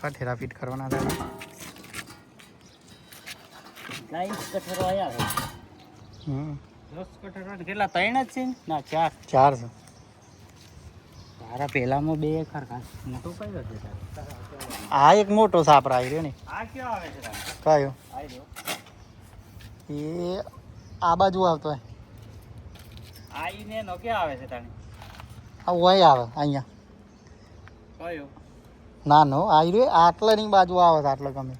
કઠેરા fit કરવાના હતા. Light કઠેરો આયા છે. 10 કઠેરો કેટલા 3 જ છે ના 4 છે. તારા પેલામાં 2 ખરખા મોટો કયો છે તારો? આ એક મોટો સાપરા આવી રહ્યો ને. આ ક્યાં આવે છે તારો? કયો? આઈ રહ્યો. એ આ બાજુ આવતો હોય. આઈને નો ક્યાં આવે છે તાણે? આ વય આવે અહીંયા. કયો? નાનો આવી રહ્યો આટલાની બાજુ આવે છે. આટલો ગમે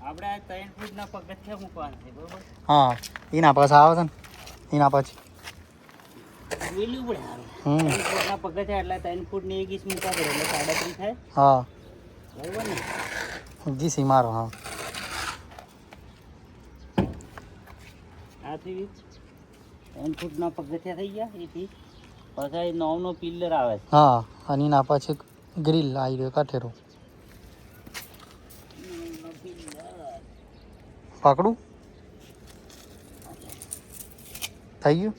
આપણે આ 3 ફૂટના પગથિયા મૂકવાના છે બરોબર. હા એના પછી આવે છે ને એના પછી વેલું પડે આવે. 3 ફૂટના પગથિયા એટલે 3 ફૂટની એક ઈસ મૂકવા પડે એટલે 37 થાય. હા બરોબર ને? જીસી મારો. હા આથી 3 ફૂટના પગથિયા થઈ ગયા એથી પછી 9 નો પિલ્લર આવે છે. હા અને એના પછી ગ્રીલ આવી રહ્યો કઠેરો. પકડું થઈ ગયું.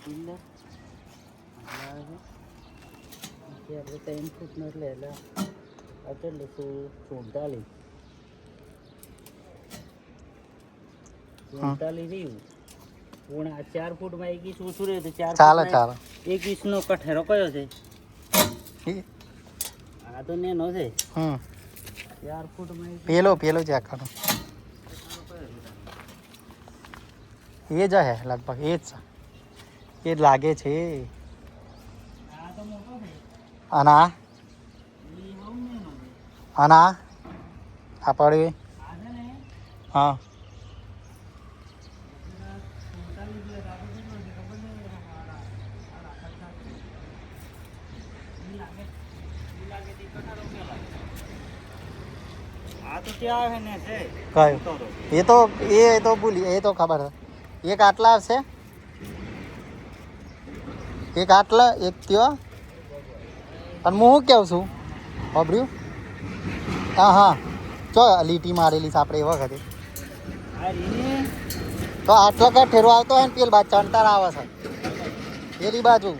પિલ્લર આપણે 3 ફૂટનો એટલે એટલે 47 રહ્યું. પણ આ 4 ફૂટમાં એક ઈસ ઓછું રહ્યું તો 4 ચાલે ચાલે. એક ઈસનો કઠેરો કયો છે? આ તો નેનો છે. 4 ફૂટમાં પેલો ચેક કરો. એ જ હે લગભગ એ જ છે. એ જ લાગે છે. આ તો મોટો છે. અને આ એ બહુ નેનો છે. અને આ પડે. આ છે ને હા 47 આ તો ત્યાં આવે ને છે કયું? એ તો ભૂલી એ તો ખબર છે. એક આટલા આવશે એક આટલા એક ત્યો અને હું શું કહું છું ખબર્યું? હા ચો લીટી મારેલી છે આપણે એ વખતે આ રીને તો આટલો કઠેરો આવતો હોય ને પેલી બાજુ ચણતર આવે છે પેલી બાજુ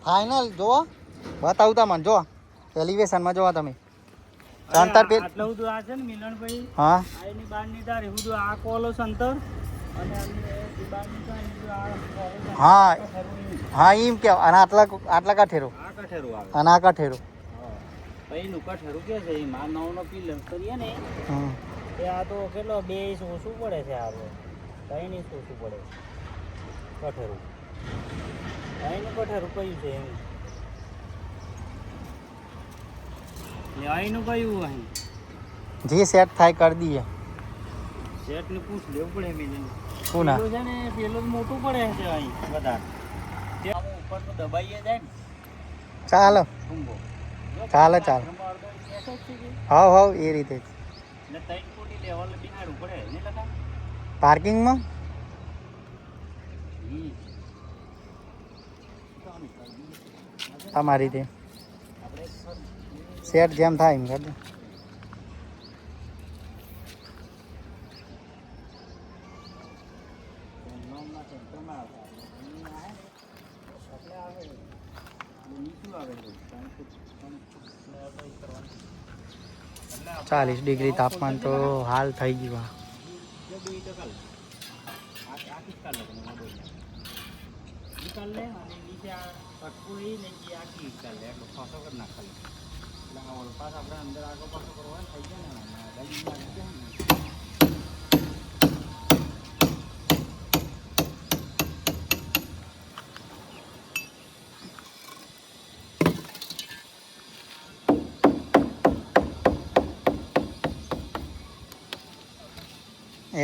ફાઇનલ જુઓ બતાવું તમને. જો એલિવેશનમાં જોવા તમે ચણતર પેલ આટલું બધું આ છે ને મિલનભાઈ. હા આ એની બહારની તારી બધું આ કોલો સંતર અને આની બહારની તારી આ કોલો હા કઠેરું. હા એમ કે અને આટલા કઠેરો આ કઠેરું આવે અને આ કઠેરો. પહેલું કઠેરું કે છે એમાં 9 નો પિલર કરીએ ને એ આ તો કેટલો 2 ઇંચ ઓછું પડે છે. આપણે 3 ઇંચ ઓછું પડે કઠેરું. અહીંનું કઠેરું કયું છે એમ ને અહીંનું કયું અહીં જે સેટ થાય કરી દઈએ. શેઠને પૂછ લેવું પડે મિલન. શું ના પેલું છે ને પેલું મોટું પડે છે અહીં વધારે તે આમ ઉપર તો દબાઈએ જાય ને ચાલો ટૂંબો. ચાલે હાવ એ રીતે જ. ને 3 ફૂટની લેવલ બિહાડવું પડે ને લગા પાર્કિંગમાં તમારી રીતે સેટ જેમ થાય એમ કરજો. ચાલીસ ડિગ્રી તાપમાન તો હાલ થઈ ગયું.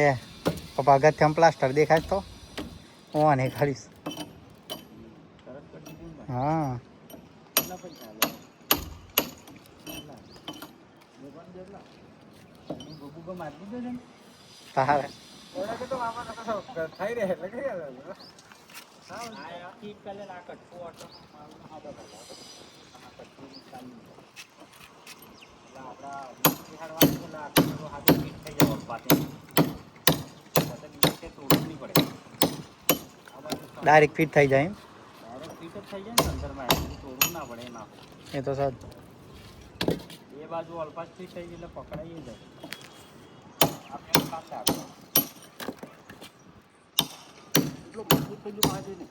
એ પપ્પા અગત્યમ પ્લાસ્ટર દેખાય તો હું આને કરીશ. હા તારે થઈ રહે ડાયરેક્ટ ફિટ થઈ જાય એમ ડાયરેક્ટ ફિટ જ થઈ જાય ને અંદરમાં એટલું તોડવું ના પડે એમાં એ તો સાચ એ બાજુ અલ્પાસ ફિટ થઈ એટલે પકડાઈ જાય આપણે કાંતે આપણે એટલું મજબૂત પેલું પાડે ને